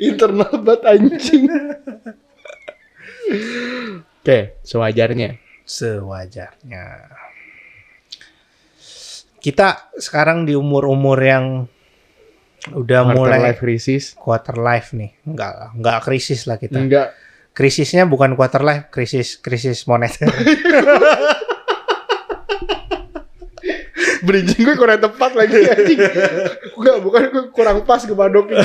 Internal banget anjing. Oke, sewajarnya. Kita sekarang di umur-umur yang udah Quarter mulai life crisis. quarter life nih. Enggak krisis lah kita. Enggak. Krisisnya bukan quarter life, krisis moneter. Bridging gue kurang tepat lagi anjing. Enggak, bukan gue kurang pas ke Badok ini.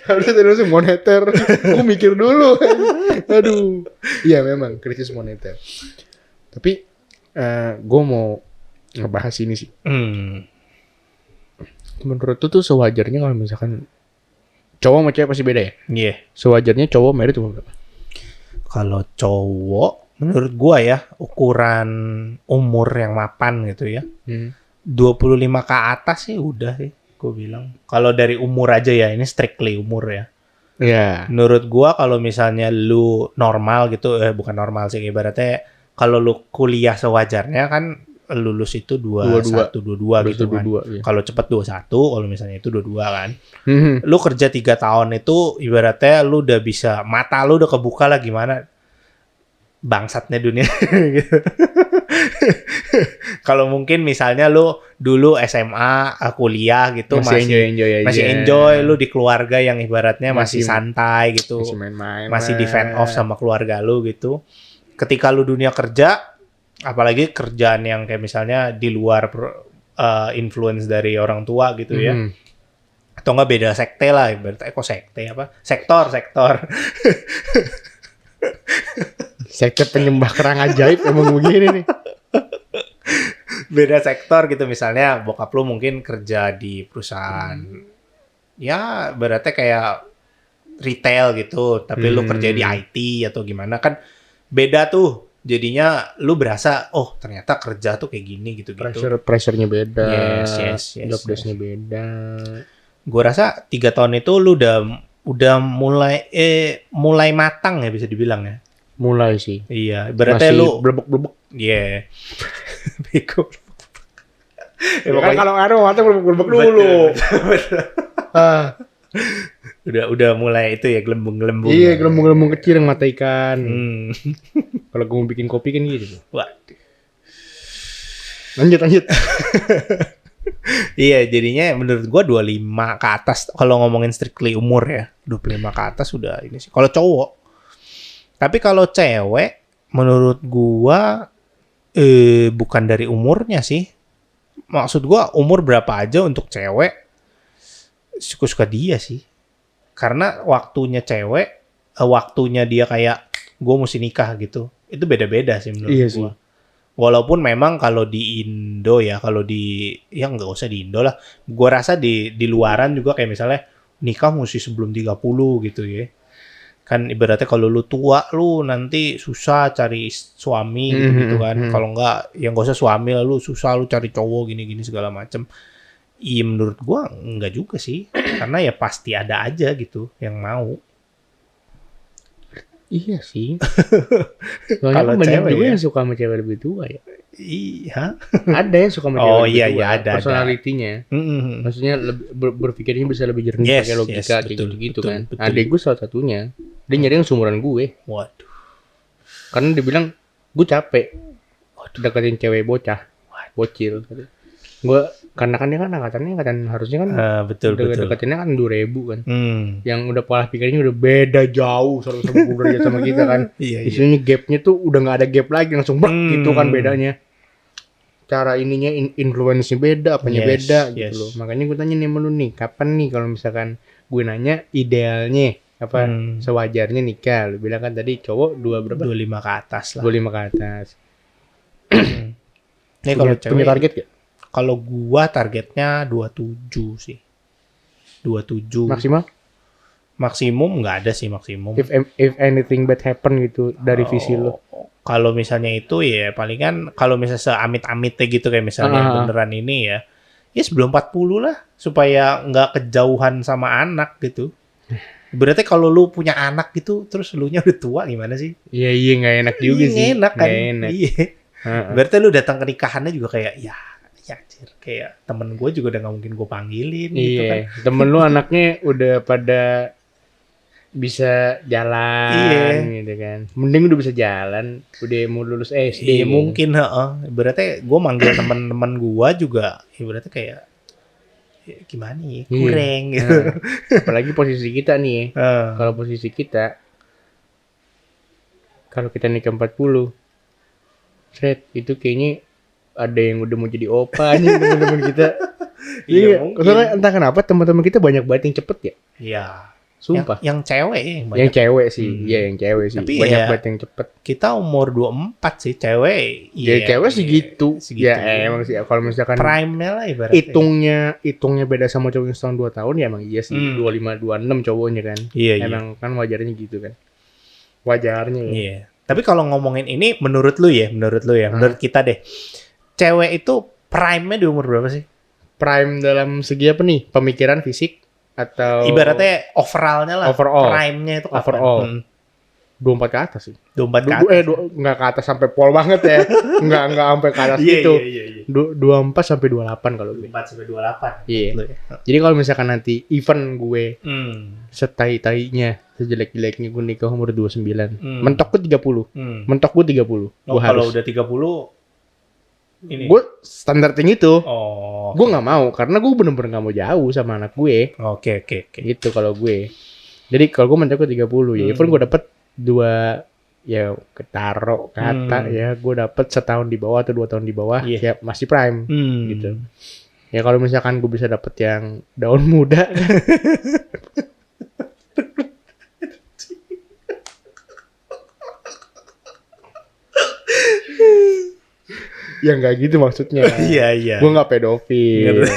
Harusnya tadi langsung moneter. Gue mikir dulu. Aduh. Iya memang krisis moneter. Tapi gue mau ngebahas ini sih. Menurut tuh sewajarnya kalau misalkan cowok sama cewek pasti beda ya? Iya. Sewajarnya cowok merit umur berapa? Kalau cowok, menurut gua ya, ukuran umur yang mapan gitu ya. 25 ke atas sih udah sih, gua bilang. Kalau dari umur aja ya, ini strictly umur ya. Iya. Menurut gua kalau misalnya lu normal gitu, bukan normal sih, ibaratnya kalau lu kuliah sewajarnya kan lulus itu 21, 22 gitu kan. Iya. Kalau cepet 21, kalau misalnya itu 22 kan. Lu kerja 3 tahun itu ibaratnya lu udah bisa, mata lu udah kebuka lah gimana bangsatnya dunia gitu. Kalau mungkin misalnya lu dulu SMA, kuliah gitu masih enjoy lu di keluarga yang ibaratnya masih santai gitu. Masih main-main. Masih di fan off sama keluarga lu gitu. Ketika lu dunia kerja, apalagi kerjaan yang kayak misalnya di luar influence dari orang tua gitu ya. Atau enggak beda sekte lah, berarti kok sekte apa? Sektor. Sekte penyembah kerang ajaib emang begini nih. Beda sektor gitu, misalnya bokap lu mungkin kerja di perusahaan. Ya, berarti kayak retail gitu, tapi lu kerja di IT atau gimana kan beda tuh. Jadinya lu berasa, oh ternyata kerja tuh kayak gini gitu-gitu. Pressure-nya beda. Yes. Job desk-nya beda. Gue rasa 3 tahun itu lu udah mulai matang ya bisa dibilang ya. Mulai sih. Iya, berarti lu blebek-blebek. Iya. Bego. Ya kan kalau ngaruh mata blebek dulu. Udah mulai itu ya gelembung-gelembung. Iya, gelembung-gelembung kecil yang mata ikan. Kalau gue mau bikin kopi kan gitu. Waduh. Lanjut. Iya, jadinya menurut gua 25 ke atas kalau ngomongin strictly umur ya. 25 ke atas udah ini sih. Kalau cowok. Tapi kalau cewek menurut gua bukan dari umurnya sih. Maksud gua umur berapa aja untuk cewek suka-suka dia sih. Karena waktunya cewek, waktunya dia kayak gua mesti nikah gitu. Itu beda-beda sih menurut gua. Sih. Walaupun memang kalau di Indo ya, ya nggak usah di Indo lah. Gua rasa di luaran juga kayak misalnya nikah mesti sebelum 30 gitu ya. Kan ibaratnya kalau lu tua lu nanti susah cari suami gitu kan. Kalau nggak, ya nggak usah suami lah, lu susah lu cari cowok gini-gini segala macem. Iya menurut gua nggak juga sih. Karena ya pasti ada aja gitu yang mau. Iya sih. Kalau banyak juga yang suka sama cewek lebih tua ya. Iya. Ada yang suka sama cewek lebih tua. Iya, ada. Personalitinya. Maksudnya berpikirnya bisa lebih jernih pakai logika kayak gitu kan. Adek gue salah satunya. Dia nyari yang seumuran gue. Waduh. Karena dia bilang gue capek. Deketin cewek bocah. Bocil. Gue karena kan dia kan angkatan harusnya kan betul. Deketinnya kan 2000 kan. Yang udah pola pikirnya udah beda jauh sama derajat sama kita kan. Isunya gapnya tuh udah nggak ada gap lagi, langsung gitu kan bedanya. Cara ininya influence-nya beda, apanya beda gitu loh. Makanya gue tanya nih sama lu nih, kapan nih kalau misalkan gue nanya idealnya apa sewajarnya nikah? Lu bilang kan tadi cowok 25 ke atas lah. 25 ke atas. Nih kalau cewek punya target gak? Kalau gua targetnya 27 sih. 27. Maksimum nggak ada sih maksimum. If anything bad happen gitu dari visi lo. Kalau misalnya itu ya palingan kalau misalnya seamit-amitnya gitu kayak misalnya beneran ini ya. Ya sebelum 40 lah supaya nggak kejauhan sama anak gitu. Berarti kalau lu punya anak gitu terus elunya udah tua gimana sih? Iya nggak enak juga sih. Nggak enak kan. Iya. Berarti lu datang ke nikahannya juga kayak ya anjir. Kayak temen gue juga udah nggak mungkin gue panggilin Iya, gitu kan. temen lu anaknya udah pada bisa jalan gitu kan. Mending udah bisa jalan, udah mau lulus SD. Iya mungkin, berarti gue manggil teman-teman gue juga, ibaratnya kayak ya, gimana ya, kurang gitu. Apalagi posisi kita nih. Kalau posisi kita, kalau kita nikah 40, itu kayaknya ada yang udah mau jadi opa nih teman-teman kita. Iya mungkin. Soalnya entah kenapa teman-teman kita banyak banget yang cepet ya. Iya. Sumpah. Yang cewek ya, Yang cewek sih. Iya, yang cewek sih. Tapi banyak ya, banget yang cepet. Kita umur 24 sih, cewek. Ya cewek segitu. Segitu. Ya emang sih kalau misalkan prime-nya lah ibaratnya. hitungnya beda sama cowok yang setahun 2 tahun ya emang iya sih. 25 26 cowoknya kan. Iya, emang kan wajarnya gitu kan. Wajarnya ya. Iya. Tapi kalau ngomongin ini menurut lu ya, menurut kita deh. Cewek itu prime-nya di umur berapa sih? Prime dalam segi apa nih? Pemikiran, fisik atau ibaratnya overall-nya lah. Overall. Prime-nya itu kapan? Overall. 24 ke atas sih. 24 ke atas. Enggak ke atas sampai pol banget ya. enggak sampai ke atas gitu. Iya. 24 sampai 28 kalau gue. 24 sampai 28. Iya. Ya. Jadi kalau misalkan nanti event gue setai-tainya, sejelek-jeleknya gue nikah umur 29. Mentok gue 30. Mentok gue 30. Gue kalau harus. udah 30 ini. Gue standar tinggi tuh. Oh. Gue nggak mau karena gue bener-bener nggak mau jauh sama anak gue. Oke. Gitu kalau gue. Jadi kalau gue mentok gue 30 ya. Even gue dapet 2 ya ketaro kata ya gue dapet setahun di bawah atau 2 tahun di bawah ya masih prime gitu. Ya kalau misalkan gue bisa dapet yang daun muda ya nggak gitu maksudnya. Iya. Gue nggak pedofil.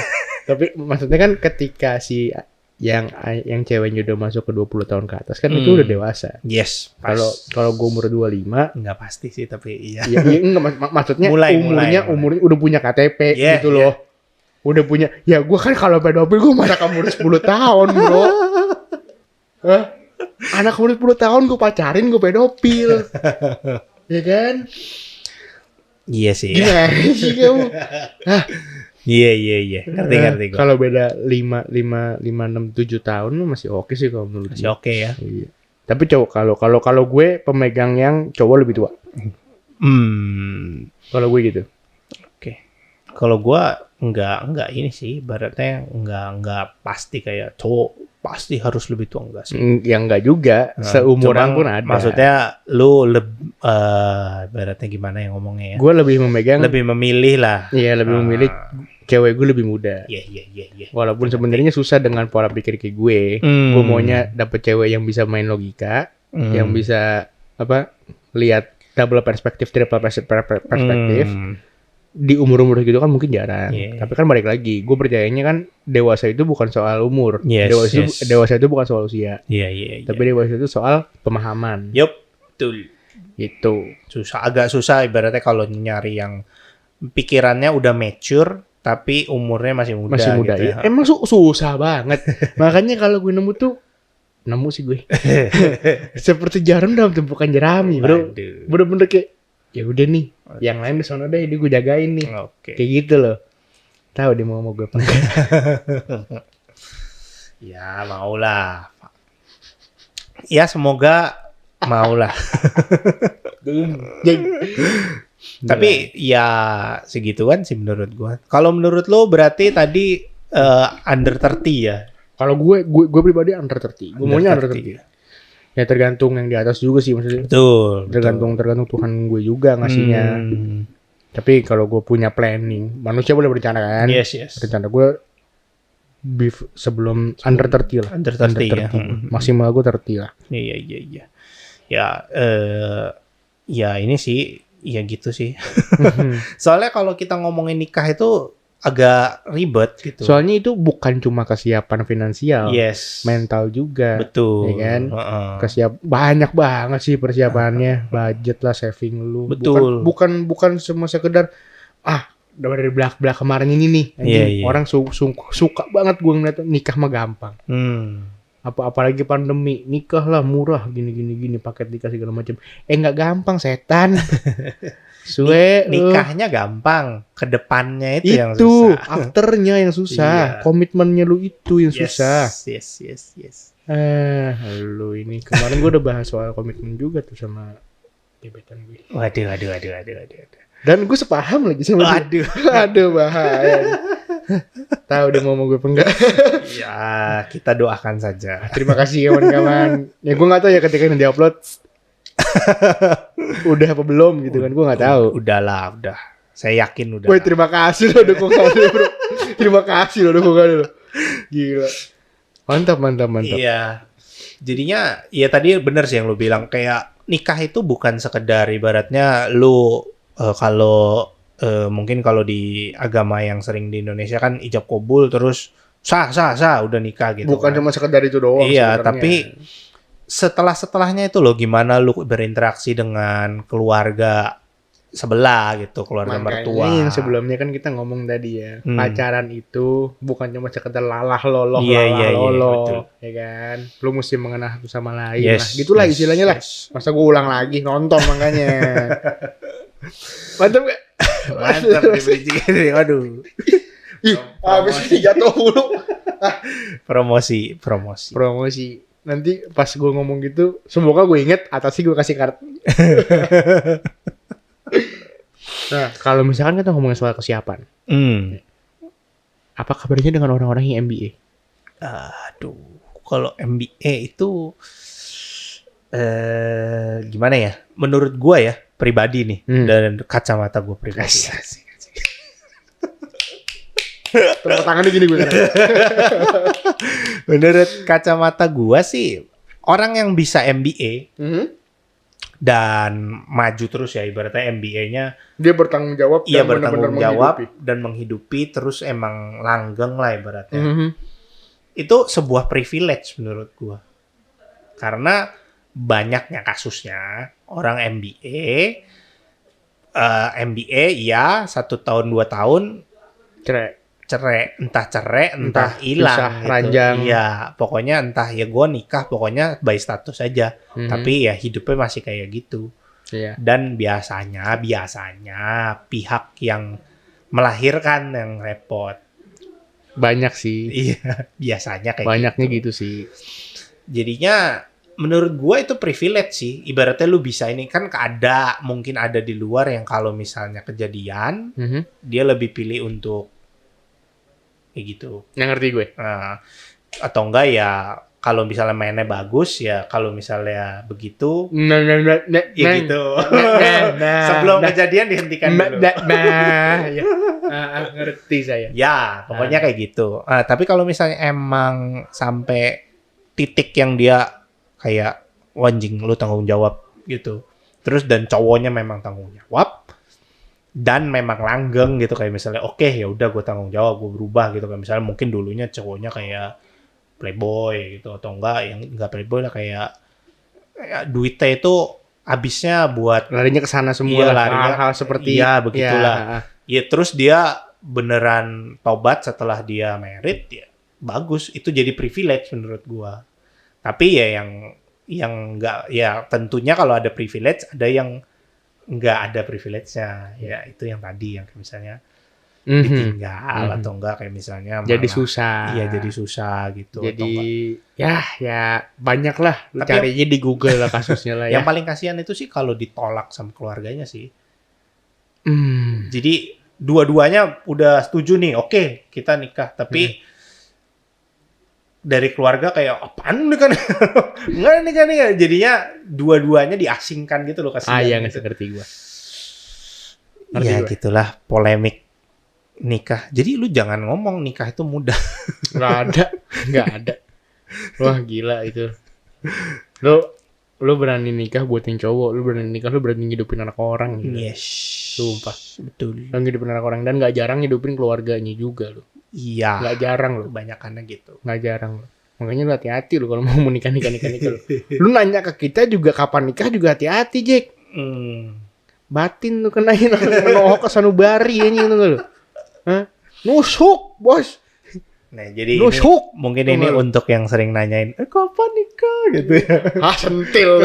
Tapi maksudnya kan ketika si yang ceweknya udah masuk ke 20 tahun ke atas kan itu udah dewasa. Yes. Kalau gue umur 25 nggak pasti sih tapi iya. Ya enggak maksudnya umurnya udah punya KTP gitu loh. Udah punya. Ya gue kan kalau pedofil gue mana umur 10 tahun, Bro. Hah? Anak umur 10 tahun gue pacarin gue pedofil. Ya kan? Iya sih. Gimana sih kamu? Hah? Iya. Ngerti gue. Kalau beda 5, 6, 7 tahun masih oke sih kalau menurut masih oke ya. Iya. Tapi cowok kalau gue pemegang yang cowok lebih tua. Kalau gue gitu. Oke. Kalau gue enggak ini sih, ibaratnya enggak pasti kayak cowok pasti harus lebih tua enggak sih. Ya enggak juga, seumuran pun ada. Maksudnya lu ibaratnya gimana yang ngomongnya ya? Gue lebih memilih lah. Iya, lebih memilih cewek gue lebih muda. Iya. Walaupun sebenarnya susah dengan pola pikir kayak gue. Gue maunya dapet cewek yang bisa main logika, yang bisa lihat double perspektif, triple perspektif. Di umur-umur gitu kan mungkin jarang. Tapi kan balik lagi, gue percayanya kan dewasa itu bukan soal umur. Dewasa itu bukan soal usia. Iya. Tapi dewasa itu soal pemahaman. Yup, betul. Itu agak susah ibaratnya kalau nyari yang pikirannya udah mature tapi umurnya masih muda gitu ya. Emang susah banget. Makanya kalau gue nemu sih gue. Seperti jarum dalam tumpukan jerami, Bro. Bener-bener kayak ya udah nih, yang lain di sana deh, gue jagain nih. Kayak gitu loh. Tahu dia mau gue apa? Ya maulah. Ya semoga maulah. Tapi ya segitu kan sih menurut gue. Kalau menurut lo berarti tadi under 30 ya? Kalau gue pribadi under 30. Gue maunya under 30. Ya tergantung yang di atas juga sih maksudnya. Betul. Tergantung Tuhan gue juga ngasihnya. Tapi kalau gue punya planning, manusia boleh berencana kan? Yes. Rencana gue sebelum under 30 lah. Under 30 ya. Maksimal gue 30 lah. Iya. Ya ini sih, ya gitu sih. Soalnya kalau kita ngomongin nikah itu agak ribet gitu. Soalnya itu bukan cuma kesiapan finansial, mental juga. Betul. Ya kan? Banyak banget sih persiapannya, budget lah, saving lu. Betul. Bukan cuma sekedar dari belak kemarin ini nih. Orang suka banget gue ngeliat nikah mah gampang. Apalagi pandemi, nikah lah murah gini paket nikah segala macam. Nggak gampang setan. Nikahnya gampang, kedepannya itu yang susah. Afternya yang susah. Komitmennya lu itu yang susah. Yes. Lu ini kemarin gue udah bahas soal komitmen juga tuh sama gebetan gue. Waduh. Dan gue sepaham lagi sama dia. Aduh bahaya. Tahu dia ngomong gue apa enggak? Ya, kita doakan saja. Terima kasih kawan-kawan. Ya gue nggak tahu ya ketika ini diupload udah apa belum gitu kan, gue nggak tahu. Udah. Saya yakin udah. Woi, terima kasih lo dukungan lo, bro. Terima kasih lo dukungan lo. Gila. Mantap. Iya. Jadinya ya tadi bener sih yang lu bilang, kayak nikah itu bukan sekedar ibaratnya lu kalau mungkin kalau di agama yang sering di Indonesia kan ijab kabul terus sah udah nikah gitu. Bukan cuma sekedar itu doang. Iya, tapi setelahnya itu loh, gimana lu berinteraksi dengan keluarga sebelah gitu, keluarga mertua. Yang sebelumnya kan kita ngomong tadi ya, pacaran itu bukan cuma sekedar lalah loloh, ya kan. Lu mesti mengenal satu sama lain lah. Gitulah istilahnya lah. Masa gue ulang lagi, nonton makanya. Mantap gak? Mantap di bridging ini, waduh. Habis ini jatuh mulu. Promosi. Nanti pas gue ngomong gitu, semoga gue inget atasnya gue kasih kartu. Nah, kalau misalkan kita ngomongin soal kesiapan, apa kabarnya dengan orang-orang yang MBA? Aduh, kalau MBA itu gimana ya? Menurut gue ya pribadi nih, dan kacamata gue pribadi. Tepuk tangannya gini gue kan. Menurut kacamata gue sih, orang yang bisa MBA dan maju terus ya, ibaratnya MBA-nya dia bertanggung jawab. Iya, bertanggung jawab dan menghidupi terus, emang langgeng lah ibaratnya. Itu sebuah privilege menurut gue. Karena banyaknya kasusnya orang MBA ya 1 tahun 2 tahun cerai, entah hilang gitu. Ranjang. Iya, pokoknya entah ya gue nikah, pokoknya by status aja. Tapi ya hidupnya masih kayak gitu. Iya. Dan biasanya pihak yang melahirkan yang repot. Banyak sih. Iya, biasanya kayak banyaknya gitu sih. Jadinya menurut gue itu privilege sih. Ibaratnya lu bisa ini kan, mungkin ada di luar yang kalau misalnya kejadian, dia lebih pilih untuk kayak gitu. Yang ngerti gue. Atau enggak ya, kalau misalnya mainnya bagus ya, kalau misalnya begitu, ya gitu. Sebelum kejadian dihentikan dulu. Ngerti saya. Ya, pokoknya kayak gitu. Tapi kalau misalnya emang sampai titik yang dia kayak wanjing lu tanggung jawab gitu, terus dan cowoknya memang tanggung jawab dan memang langgeng gitu, kayak misalnya oke, ya udah gue tanggung jawab, gue berubah gitu, kayak misalnya mungkin dulunya cowoknya kayak playboy gitu, atau enggak playboy lah, kayak duitnya itu habisnya buat larinya ke sana semua, hal seperti begitulah. Ya terus dia beneran tobat setelah dia married, ya bagus, itu jadi privilege menurut gua. Tapi ya yang enggak, ya tentunya kalau ada privilege, ada yang enggak ada privilege-nya. Ya itu yang tadi, yang misalnya ditinggal atau enggak, kayak misalnya jadi susah. Iya, jadi susah gitu. Jadi ya banyak lah, carinya di Google lah kasusnya lah ya. Yang paling kasihan itu sih kalau ditolak sama keluarganya sih. Jadi dua-duanya udah setuju nih, oke, kita nikah, tapi dari keluarga kayak apaan nih kan? Enggak nikah, jadinya dua-duanya diasingkan gitu loh, kasihan. Iya, nggak ngerti gue. Ya gitulah polemik nikah. Jadi lu jangan ngomong nikah itu mudah. Nggak ada. Wah gila itu. Lu berani nikah buatin cowok, lu berani nikah, lu berani ngidupin anak orang gitu. Yes. Sumpah. Betul. Lu ngidupin anak orang, dan nggak jarang ngidupin keluarganya juga lu. Iya. Nggak jarang lu. Kebanyakannya gitu. Nggak jarang lu. Makanya lu hati-hati lu kalau mau nikah lu. Lu nanya ke kita juga kapan nikah juga hati-hati, Jack. Batin lu kenain menohok ke sanubari anjing lu. Hah? Nusuk, bos. Nah, jadi Nusuk. mungkin ini untuk yang sering nanyain, kapan nikah gitu ya. Sentil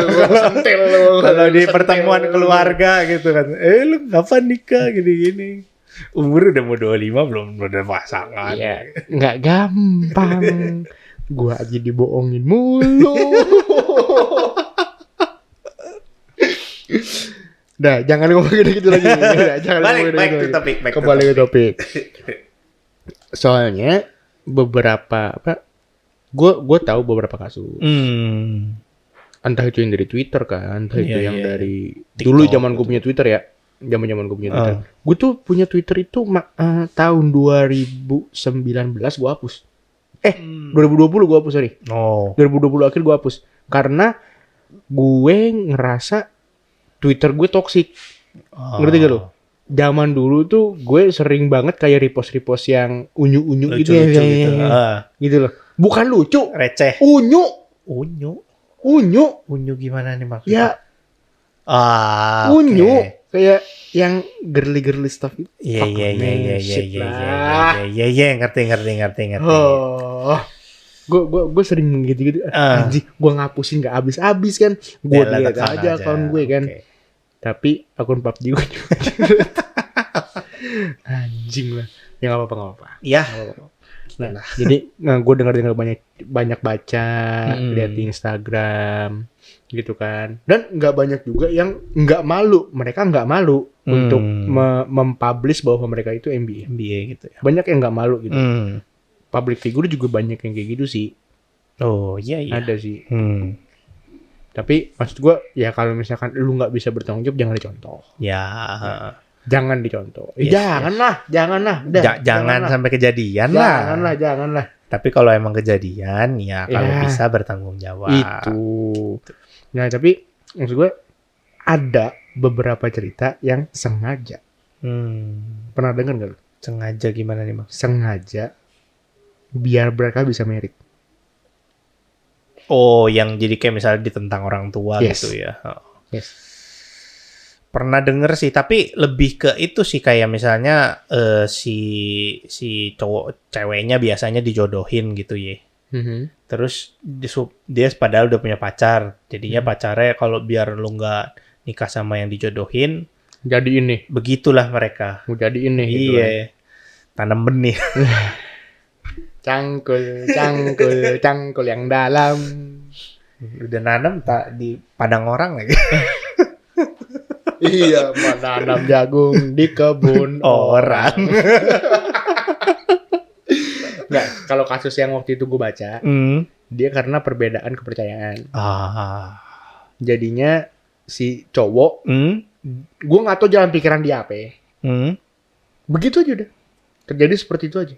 Kalau di pertemuan keluarga gitu kan, lu kapan nikah gini-gini. Umur udah mau 25 belum udah pasangan. Iya, nggak gampang. Gua aja dibohongin mulu. Dah, jangan ngomongin gitu lagi. Jangan Back to topic. Kembali ke topik. Soalnya beberapa gue tahu beberapa kasus. Entah itu yang dari Twitter kan, entah itu yang dari TikTok, dulu zaman gue punya Twitter ya. Zaman gue punya Twitter. Gue tuh punya Twitter itu tahun 2019 gue hapus. 2020 gue hapus, sorry. 2020 akhir gue hapus. Karena gue ngerasa Twitter gue toksik. Ngerti gak lo? Zaman dulu tuh gue sering banget kayak repost yang unyu-unyu gitu ya. Gitu loh. Bukan lucu. Receh. Unyu gimana nih maksudnya? Ya. Unyu. Kayak yang girly stuff itu. Iya. Ngerti. Gue sering gitu. Anjing, gue ngapusin gak habis-habis kan. Gue lihat aja akun gue kan. Tapi akun PUBG gue juga. Anjing lah. Ya gak apa-apa. Iya. Nah, jadi gue dengar banyak baca, lihat di Instagram gitu kan. Dan nggak banyak juga yang nggak malu. Mereka nggak malu untuk mempublish bahwa mereka itu MBA gitu ya. Banyak yang nggak malu gitu. Public figure juga banyak yang kayak gitu sih. Oh iya. Ada sih. Tapi maksud gue ya kalau misalkan lu nggak bisa bertanggung jawab jangan dicontoh. Ya. Jangan dicontoh. Janganlah. Jangan sampai kejadian lah. Janganlah. Tapi kalau emang kejadian ya kalau bisa bertanggung jawab. Itu. Nah tapi maksud gue ada beberapa cerita yang sengaja. Pernah dengar nggak? Sengaja gimana nih Mas? Sengaja biar mereka bisa merit. Oh, yang jadi kayak misalnya ditentang orang tua gitu ya. Yes. Pernah denger sih, tapi lebih ke itu sih kayak misalnya si cowok ceweknya biasanya dijodohin gitu ya. Terus dia padahal udah punya pacar, jadinya pacarnya kalau biar lu nggak nikah sama yang dijodohin, jadi ini. Begitulah mereka. Mau jadi ini. Iya. Gitu kan. Tanam benih. Cangkul yang dalam. Udah nanam tak di padang orang lagi. Iya, menanam jagung di kebun orang. Nggak, kalau kasus yang waktu itu gue baca, dia karena perbedaan kepercayaan. Jadinya si cowok, gue nggak tahu jalan pikiran dia apa ya. Begitu aja udah. Terjadi seperti itu aja.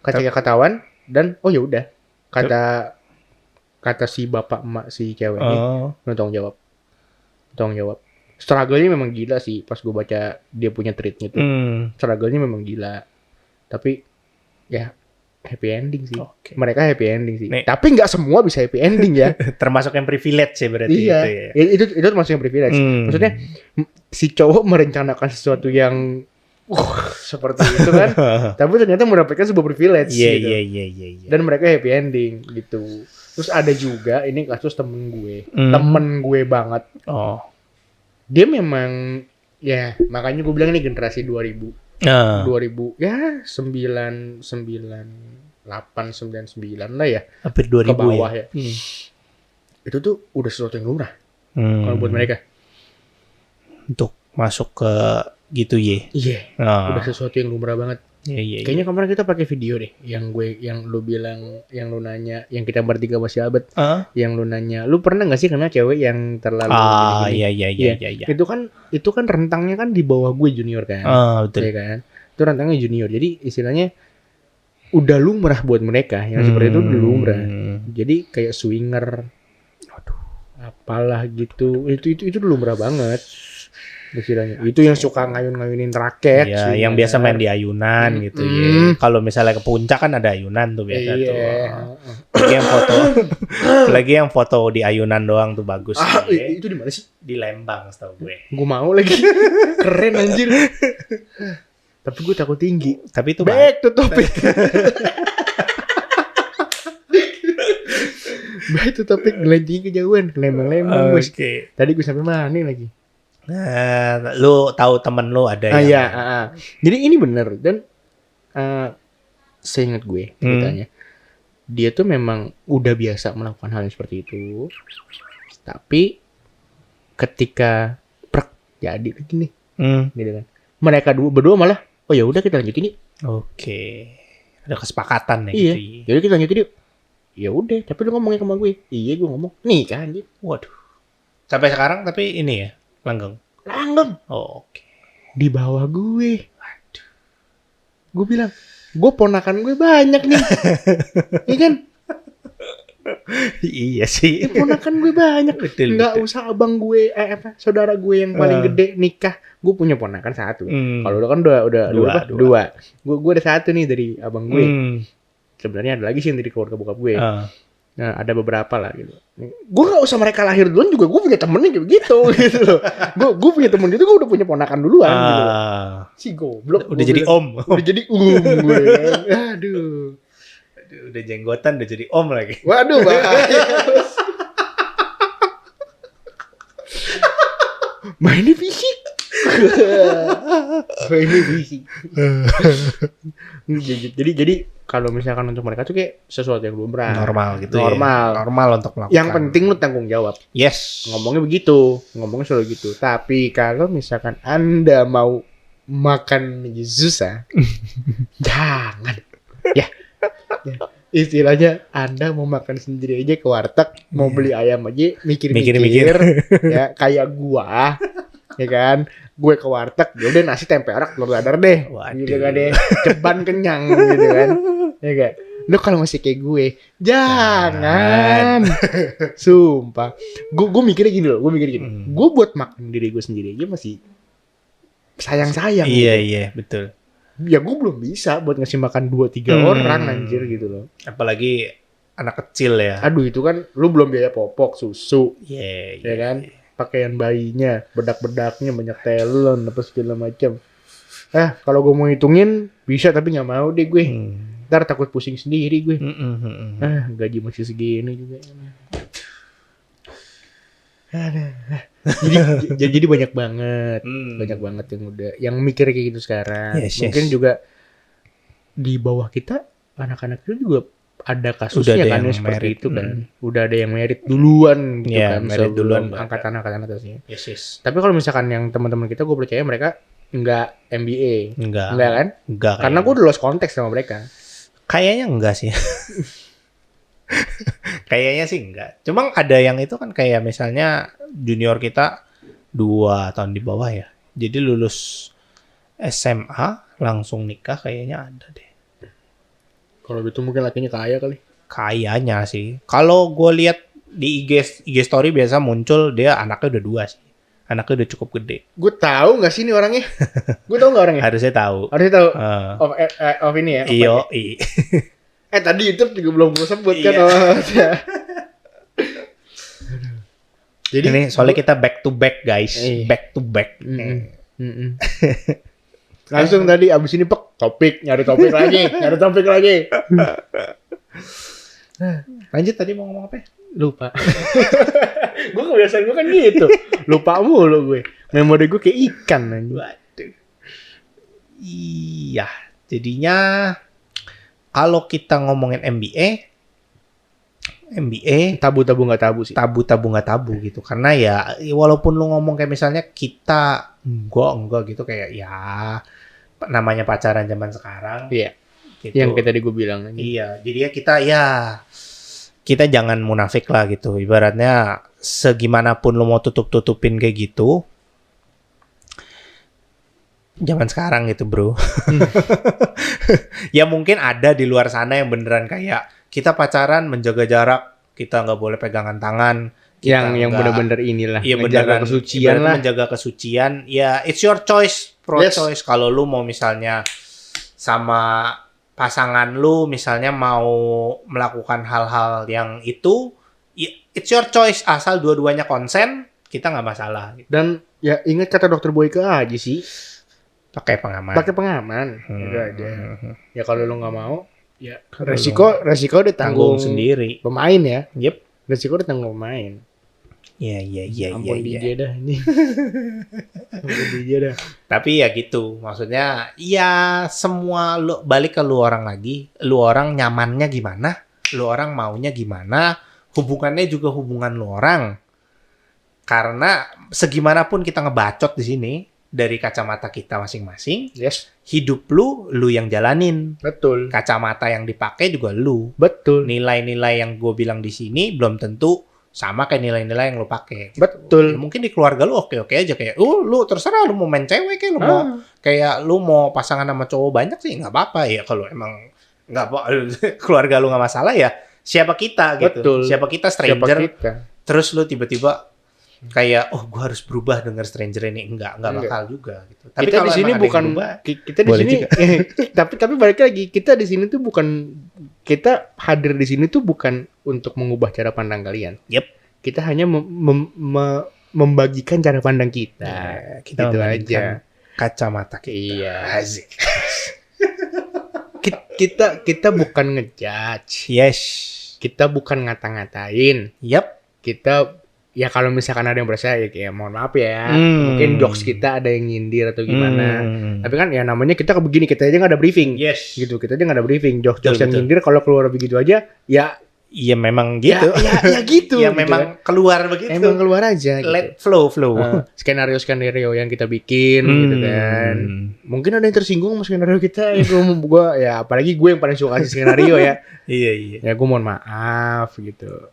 Kaca ketahuan dan oh ya udah. Kata si bapak emak si ceweknya, tanggung jawab. Struggle-nya memang gila sih pas gue baca dia punya tweetnya tuh. Struggle-nya memang gila. Tapi ya happy ending sih. Mereka happy ending sih. Tapi nggak semua bisa happy ending ya. Termasuk yang privilege sih berarti. Iya. Itu termasuk yang privilege. Maksudnya si cowok merencanakan sesuatu yang seperti itu kan. Tapi ternyata mendapatkan sebuah privilege gitu. Iya. Dan mereka happy ending gitu. Terus ada juga ini kasus temen gue banget. Dia memang ya makanya gue bilang ini generasi 2000 ya 99 lah ya, hampir 2000 ke bawah ya. Itu tuh udah sesuatu yang lumrah kalau buat mereka untuk masuk ke gitu ya. Udah sesuatu yang lumrah banget. Kayaknya kemarin kita pakai video deh yang lu bilang, yang lu nanya, yang kita bertiga masih abad, yang lu nanya, lu pernah nggak sih kena cewek yang terlalu iya. Itu kan rentangnya kan di bawah gue junior kan. Betul. Ya kan, itu rentangnya junior, jadi istilahnya udah lumrah buat mereka yang seperti itu, udah lumrah. Jadi kayak swinger, apalah gitu, itu udah lumrah banget. Istilahnya itu yang suka ngayun-ngayunin raket, yang biasa main di ayunan gitu ya. Kalau misalnya ke puncak kan ada ayunan tuh biasa tuh. Lagi yang foto di ayunan doang tuh bagus. Itu di mana sih? Di Lembang setahu gue. Gue mau lagi. Keren anjir. Tapi gue takut tinggi. Tapi itu back to topic. itu topik ngelencing kejauhan, lembang-lembang gue. Oke. Tadi gue sampai mana lagi? Nah, lu tahu temen lu ada yang Iya, jadi ini bener dan seingat gue ceritanya dia tuh memang udah biasa melakukan hal yang seperti itu, tapi ketika jadi begini, gitu kan. Mereka berdua malah, oh ya udah kita lanjutin yuk. Oke. Ada kesepakatan ya Iya. gitu. Jadi kita lanjutin yuk. Ya udah, tapi lu ngomongnya sama gue. Iya, gue ngomong. Nih kan anjir. Waduh. Sampai sekarang tapi ini ya, langgeng. Langgeng. Oh, oke. Di bawah gue. Waduh. Gue bilang, gue ponakan gue banyak nih. Iya kan? Iya sih. Ponakan gue banyak. Betul. Nggak usah abang gue, saudara gue yang paling gede nikah. Gue punya ponakan satu. Kalau lu kan udah dua. Gue ada satu nih dari abang gue. Sebenarnya ada lagi sih yang dari keluarga bokap gue. Nah, ada beberapa lah gitu. Gue nggak usah mereka lahir duluan juga gue punya temennya gitu gitu loh. Gue punya temen gitu, gue udah punya ponakan duluan gitu loh. Si goblok. Udah jadi om. Udah jadi gue. Aduh. Udah jenggotan udah jadi om lagi. Waduh, bahaya. Mainnya fisik. Mainnya fisik. Jadi kalau misalkan untuk mereka tuh kayak sesuatu yang lumrah. Normal gitu. Normal untuk melakukan. Yang penting lu tanggung jawab. Yes. Ngomongnya begitu. Ngomongnya selalu gitu. Tapi kalau misalkan Anda mau makan susah, jangan. Ya. Istilahnya Anda mau makan sendiri aja ke warteg, mau beli ayam aja mikir-mikir. Ya kayak gua. Ya kan, gue ke warteg, ya udah nasi tempe orak telur dadar deh. Waduh. Gitu kan deh. Ceban kenyang gitu kan. Ya kan. Lu kalau masih kayak gue, jangan. Sumpah. Gue mikirnya gini loh, gue buat makan diri gue sendiri aja masih sayang-sayang. Iya, gitu. iya, betul. Ya gue belum bisa buat ngasih makan 2-3 orang anjir gitu loh. Apalagi anak kecil ya. Aduh itu kan lu belum biaya popok, susu. Iya, Ya kan? Pakaian bayinya, bedak-bedaknya banyak talent apa segala macam. Kalau gue mau hitungin bisa tapi nggak mau deh gue. Ntar takut pusing sendiri gue. Gaji masih segini juga. jadi banyak banget yang udah yang mikir kayak gitu sekarang. Mungkin juga di bawah kita anak-anak itu juga ada kasusnya kan yang seperti itu kan. Udah ada yang merit duluan gitu kan. Merit duluan angkatan atasnya. Yes. Tapi kalau misalkan yang teman-teman kita gue percaya mereka enggak MBA. Enggak kan? Enggak. Karena gue udah lost konteks sama mereka. Kayaknya enggak sih. Kayaknya sih enggak. Cuma ada yang itu kan kayak misalnya junior kita 2 tahun di bawah ya. Jadi lulus SMA langsung nikah kayaknya ada deh. Kalau gitu mungkin lakinya kaya kali. Kayaknya sih. Kalau gue lihat di IG story biasa muncul dia anaknya udah 2 sih. Anaknya udah cukup gede. Gue tahu nggak sih ini orangnya? Gue tahu nggak orangnya? Harusnya tahu. Of ini ya. Iyo. Tadi YouTube juga belum gue sebut kan. Jadi ini soalnya kita back to back guys. Back to back. Langsung tadi abis ini nyari topik lagi. Lanjut tadi mau ngomong apa? Lupa. Gue kebiasaan gue kan gitu. Lupa mulu gue. Memori gue kayak ikan aja. Waduh. Iya. Jadinya kalau kita ngomongin MBA tabu nggak tabu sih. Tabu nggak tabu gitu. Karena ya walaupun lu ngomong kayak misalnya kita enggak gitu kayak ya namanya pacaran zaman sekarang. Iya. Gitu. Yang kayak tadi gue bilang. Iya. Jadi ya kita jangan munafik lah gitu. Ibaratnya segimanapun lu mau tutupin kayak gitu. Zaman sekarang gitu bro. Ya mungkin ada di luar sana yang beneran kayak kita pacaran menjaga jarak, kita nggak boleh pegangan tangan. Yang bener-bener inilah. Iya beneran kesucian lah. Menjaga kesucian. Ya it's your choice, choice. Kalau lu mau misalnya sama pasangan lu misalnya mau melakukan hal-hal yang itu, it's your choice asal dua-duanya konsen, kita nggak masalah. Dan ya ingat kata dokter Boyke aja sih. Pakai pengaman. Itu aja. Ya kalau lu nggak mau, ya resiko ditanggung sendiri. Pemain ya. Yep. Resiko datang pemain. Iya. Ampun DJ dah ini. Ampun DJ dah. Tapi ya gitu, maksudnya ya semua lu balik ke lu orang lagi, lu orang nyamannya gimana, lu orang maunya gimana, hubungannya juga hubungan lu orang. Karena segimanapun kita ngebacot di sini dari kacamata kita masing-masing, Yes. hidup lu yang jalanin. Betul. Kacamata yang dipakai juga lu. Betul. Nilai-nilai yang gue bilang di sini belum tentu sama kayak nilai-nilai yang lu pakai. Betul. Ya, mungkin di keluarga lu oke-oke aja kayak, lu terserah lu mau main cewek kayak lu mau kayak lu mau pasangan sama cowok banyak sih nggak apa-apa ya kalau emang nggak apa keluarga lu nggak masalah ya siapa kita gitu. Betul. Siapa kita stranger. Siapa kita? Terus lu tiba-tiba kayak gue harus berubah dengan stranger ini enggak bakal juga gitu. Tapi Kita di sini bukan kita di sini tapi balik lagi kita di sini tuh bukan kita hadir di sini tuh bukan untuk mengubah cara pandang kalian. Yep. Kita hanya membagikan cara pandang kita. Kita gitu membandingkan aja. Kacamata kita. Iya. Asik. Kita bukan ngejudge. Yes. Kita bukan ngata-ngatain. Yep. Kita ya kalau misalkan ada yang percaya ya mohon maaf ya. Mungkin jokes kita ada yang nyindir atau gimana. Tapi kan ya namanya kita begini, kita aja nggak ada briefing. Yes. Gitu, kita aja nggak ada briefing. Jokes yang Betul. nyindir kalau keluar begitu aja ya memang gitu. Ya gitu. Ya gitu memang kan. keluar begitu. Emang keluar aja gitu. Let flow. Skenario yang kita bikin gitu kan. Mungkin ada yang tersinggung sama skenario kita ya gua ya apalagi gue yang paling suka kasih skenario ya. Iya. Ya gue mohon maaf gitu.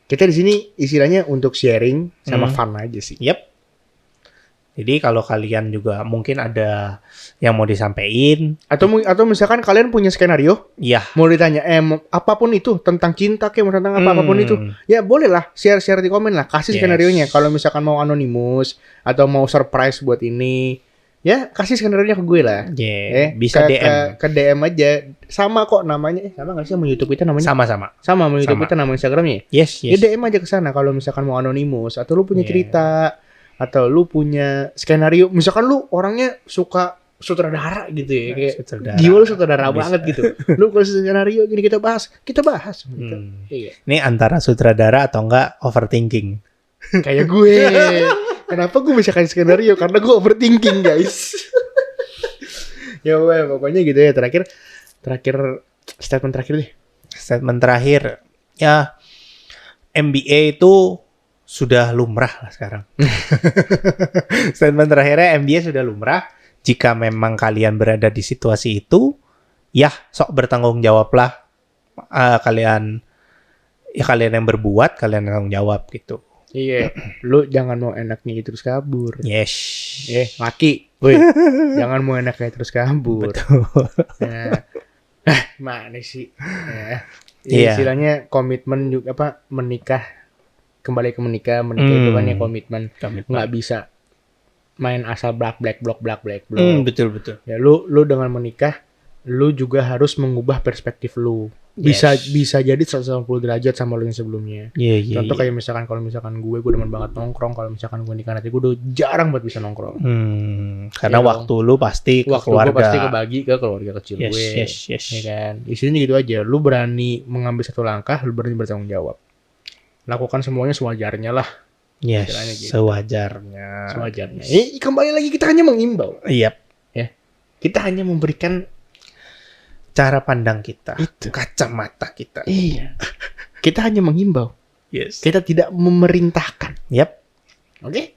Kita di sini istilahnya untuk sharing sama fun aja sih. Yep. Jadi kalau kalian juga mungkin ada yang mau disampaikan Atau misalkan kalian punya skenario, ya mau ditanya apapun itu tentang cinta kayak tentang apapun itu, ya boleh lah share di komen lah, kasih skenarionya. Kalau misalkan mau anonimus atau mau surprise buat ini, ya kasih skenarionya ke gue lah. bisa DM. Ke DM aja. Sama kok namanya. Sama nggak sih sama YouTube kita namanya? Sama-sama. Sama YouTube kita nama Instagramnya. Yes. Ya DM aja ke sana kalau misalkan mau anonimus atau lu punya cerita atau lu punya skenario. Misalkan lu orangnya suka sutradara gitu ya, kayak jiwa lu sutradara banget gitu. Lu kalau skenario gini kita bahas gitu. Iya. Ini antara sutradara atau enggak overthinking. Kayak gue. Kenapa gue bisa kasih skenario? Karena gue overthinking, guys. Ya pokoknya gitu ya. Terakhir statement terakhir deh. Statement terakhir ya MBA itu sudah lumrah lah sekarang. Statement terakhirnya MBA sudah lumrah. Jika memang kalian berada di situasi itu, ya sok bertanggung jawablah. Kalian yang berbuat, kalian yang tanggung jawab gitu. Iya, lu jangan mau enaknya terus kabur. Yes. Laki, woi, jangan mau enaknya terus kabur. Betul. Mana sih? Istilahnya komitmen juga menikah, kembali ke menikah itu kan ya komitmen. Nggak bisa main asal black. Betul. Ya lu dengan menikah, lu juga harus mengubah perspektif lu. Bisa jadi 180 derajat sama lu yang sebelumnya. Contoh kayak misalkan kalau misalkan gue demen banget nongkrong, kalau misalkan gue nikah nanti gue udah jarang buat bisa nongkrong. Karena waktu lu pasti ke keluarga. Gue pasti kebagi ke keluarga kecil gue. Yes. Ya kan. Isinya gitu aja. Lu berani mengambil satu langkah, lu berani bertanggung jawab. Lakukan semuanya sewajarnya lah. Yes. Gitu. Sewajarnya. Kembali lagi kita hanya mengimbau. Iya. Ya. Kita hanya memberikan cara pandang kita, itu kacamata kita. Iya. Kita hanya menghimbau. Yes. Kita tidak memerintahkan. Yep. Oke?